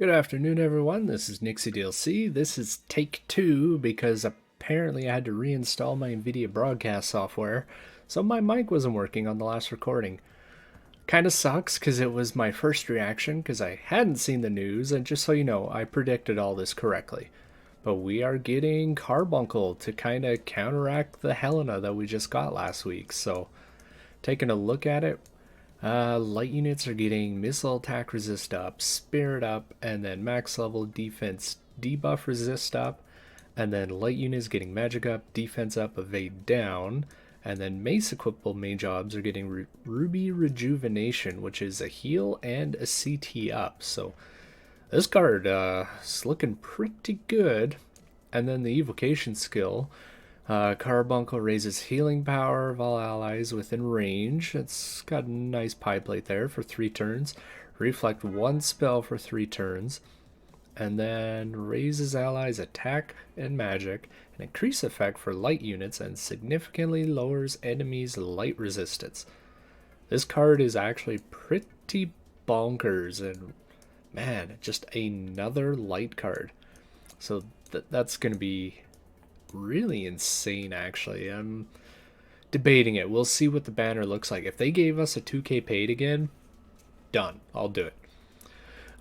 Good afternoon, everyone. This is Nixie DLC. This is take two because apparently I had to reinstall my NVIDIA broadcast software, so my mic wasn't working on the last recording. Kind of sucks because it was my first reaction because I hadn't seen the news, and just so you know, I predicted all this correctly. But we are getting Carbuncle to kind of counteract the Helena that we just got last week, so taking a look at it, light units are getting missile attack resist up, spirit up, and then max level defense debuff resist up. And then light units getting magic up, defense up, evade down. And then mace equipable main jobs are getting ruby rejuvenation, which is a heal and a CT up. So this card is looking pretty good. And then the evocation skill, Carbuncle raises healing power of all allies within range. It's got a nice pie plate there for 3 turns. Reflect 1 spell for 3 turns. And then raises allies attack and magic. An increase effect for light units and significantly lowers enemies' light resistance. This card is actually pretty bonkers, and man, just another light card. So that's going to be really insane, actually. I'm debating it. We'll see what the banner looks like. If they gave us a 2K paid again, done. I'll do it.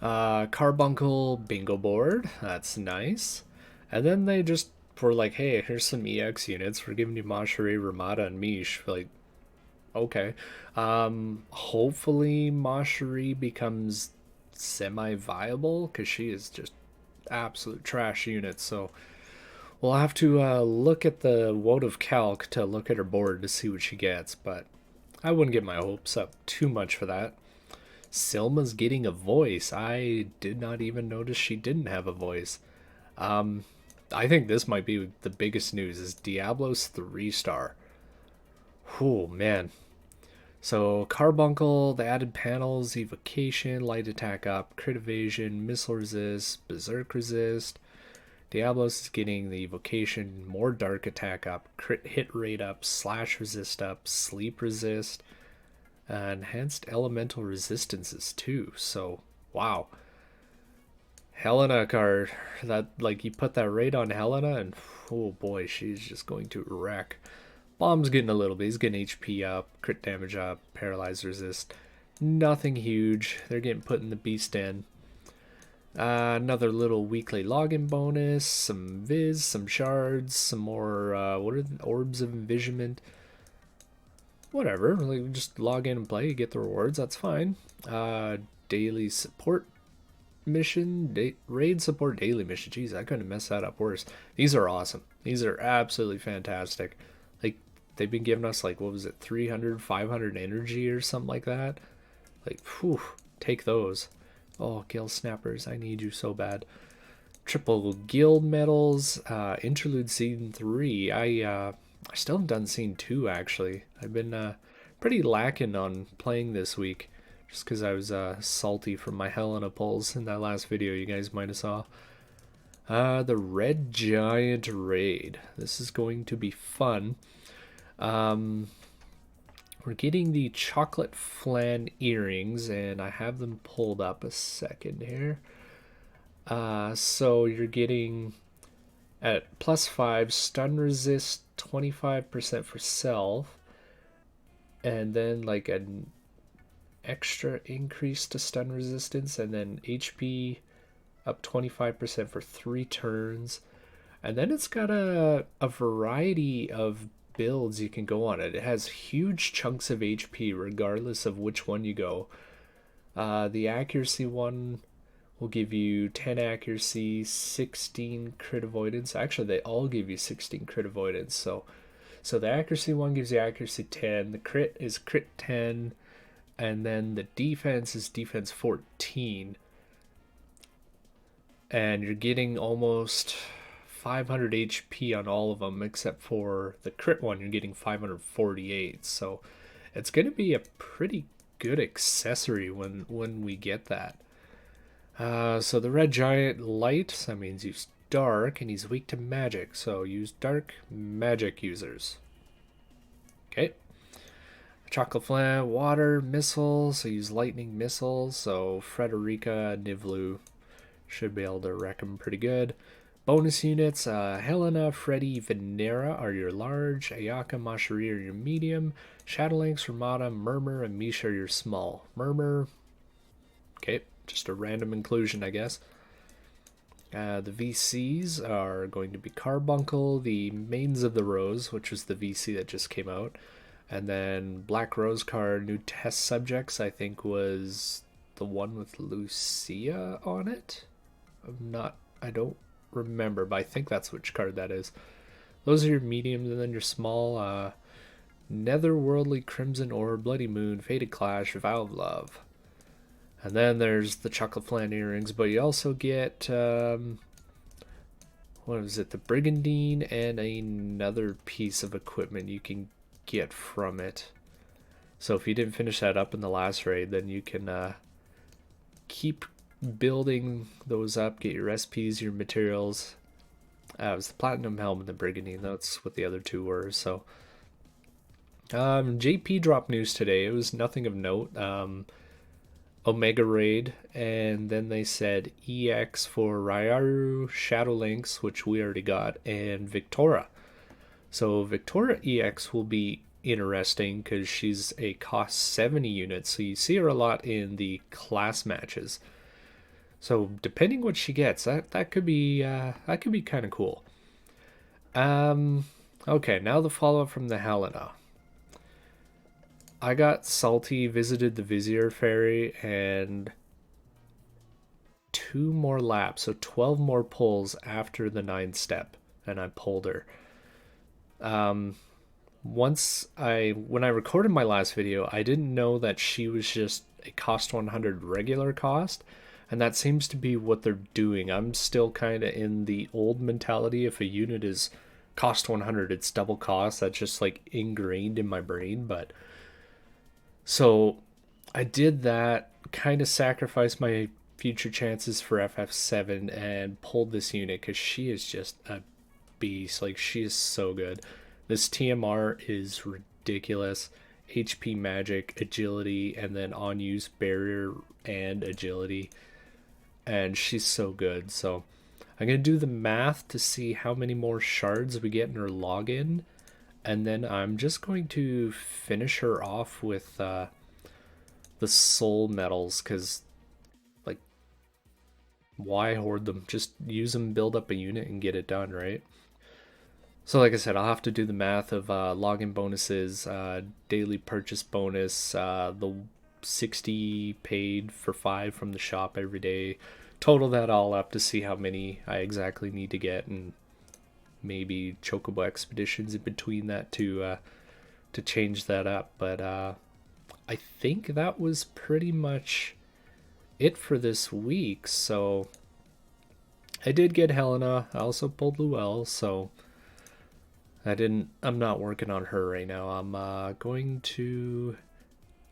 Carbuncle bingo board. That's nice. And then they just were like, hey, here's some EX units. We're giving you Mashere, Ramada, and Mish. Like, okay. Hopefully Mashere becomes semi-viable because she is just absolute trash unit. So we'll have to look at the Woad of Calc to look at her board to see what she gets, but I wouldn't get my hopes up too much for that. Silma's getting a voice. I did not even notice she didn't have a voice. I think this might be the biggest news is Diablo's 3-star. Oh, man. So Carbuncle, the added panels, Evocation, Light Attack up, Crit Evasion, Missile Resist, Berserk Resist. Diablos is getting the Evocation, more Dark Attack up, Crit Hit Rate up, Slash Resist up, Sleep Resist, enhanced Elemental Resistances too. So, wow. Helena card, that, like, you put that rate on Helena and oh boy, she's just going to wreck. Bomb's getting a little bit. He's getting HP up, crit damage up, paralyzed resist. Nothing huge. They're getting put in the beast den. Another little weekly login bonus, some viz, some shards, some more, what are the orbs of envisionment? Whatever, like, just log in and play, you get the rewards, that's fine. Daily support mission, raid support daily mission. Jeez, I couldn't mess that up worse. These are awesome. These are absolutely fantastic. Like, they've been giving us, like, what was it, 300, 500 energy or something like that. Like, whew, take those. Oh, guild snappers, I need you so bad. Triple guild medals, interlude scene 3. I still haven't done scene 2, actually. I've been pretty lacking on playing this week, just because I was salty from my Helena pulls in that last video you guys might have saw. The Red Giant Raid. This is going to be fun. We're getting the chocolate flan earrings, and I have them pulled up a second here. So you're getting at +5 stun resist 25% for self, and then like an extra increase to stun resistance, and then HP up 25% for 3 turns. And then it's got a variety of builds you can go on it. It has huge chunks of HP regardless of which one you go. The accuracy one will give you 10 accuracy, 16 crit avoidance. Actually, they all give you 16 crit avoidance. So the accuracy one gives you accuracy 10, the crit is crit 10, and then the defense is defense 14. And you're getting almost 500 HP on all of them, except for the crit one, you're getting 548. So it's going to be a pretty good accessory when we get that. So the Red Giant light, that means use dark, and he's weak to magic, so use dark magic users. Okay. Chocolate flan, water, missiles, so use lightning missiles, so Frederica, Nivlu, Should be able to wreck them pretty good. Bonus units, Helena, Freddy, Venera are your large, Ayaka, Mashiri are your medium, Shadowlynx, Ramada, Murmur, and Misha are your small. Murmur, okay, just a random inclusion, I guess. The VCs are going to be Carbuncle, the Maidens of the Rose, which is the VC that just came out, and then Black Rose card, new test subjects, I think was the one with Lucia on it. I don't remember, but I think that's which card that is. Those are your mediums, and then your small, Netherworldly Crimson Orb, Bloody Moon, Fated Clash, Vow of Love. And then there's the Chocolate Flan earrings, but you also get, what is it, the Brigandine and another piece of equipment you can get from it. So if you didn't finish that up in the last raid, then you can keep building those up, get your SPs, your materials. It was the Platinum Helm and the Brigandine, that's what the other two were. So JP dropped news today. It was nothing of note. Omega Raid, and then they said EX for Ryaru, Shadowlynx, which we already got, and Victoria. So Victoria EX will be interesting because she's a cost 70 unit, so you see her a lot in the class matches. So depending what she gets, that could be kind of cool. Okay, now the follow up from the Helena. I got salty, visited the Vizier Fairy, and 2 more laps, so 12 more pulls after the 9th step, and I pulled her. When I recorded my last video, I didn't know that she was just a cost 100 regular cost, and that seems to be what they're doing. I'm still kind of in the old mentality. If a unit is cost 100, it's double cost. That's just like ingrained in my brain, but so I did that, kind of sacrificed my future chances for FF7 and pulled this unit because she is just a beast. Like, she is so good. This TMR is ridiculous. HP magic, agility, and then on use barrier and agility. And she's so good. So I'm going to do the math to see how many more shards we get in her login. And then I'm just going to finish her off with the soul medals, because, like, why hoard them? Just use them, build up a unit, and get it done, right? So like I said, I'll have to do the math of login bonuses, daily purchase bonus, the 60 paid for 5 from the shop every day. Total that all up to see how many I exactly need to get, and maybe Chocobo expeditions in between that to change that up. But I think that was pretty much it for this week. So I did get Helena. I also pulled Luelle, so I'm not working on her right now. I'm going to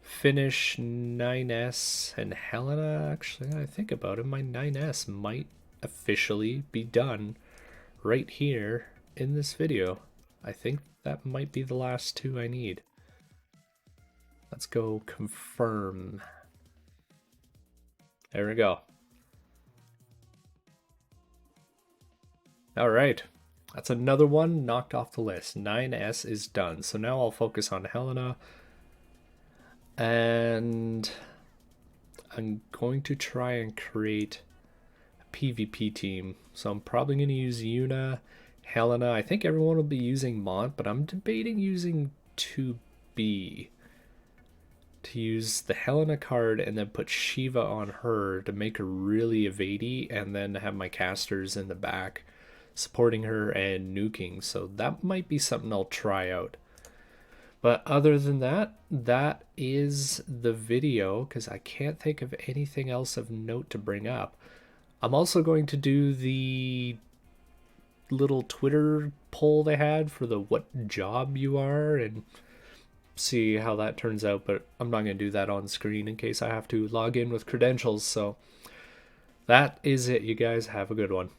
finish 9S and Helena. Actually, I think about it, my 9S might officially be done right here in this video. I think that might be the last 2 I need. Let's go confirm. There we go. All right. That's another one knocked off the list. 9S is done. So now I'll focus on Helena. And I'm going to try and create a PvP team. So I'm probably going to use Yuna, Helena. I think everyone will be using Mont, but I'm debating using 2B. To use the Helena card and then put Shiva on her to make her really evadey, and then have my casters in the back supporting her and nuking. So that might be something I'll try out. But other than that, that is the video, because I can't think of anything else of note to bring up. I'm also going to do the little Twitter poll they had for the what job you are, and see how that turns out, but I'm not going to do that on screen in case I have to log in with credentials. So that is it, you guys. Have a good one.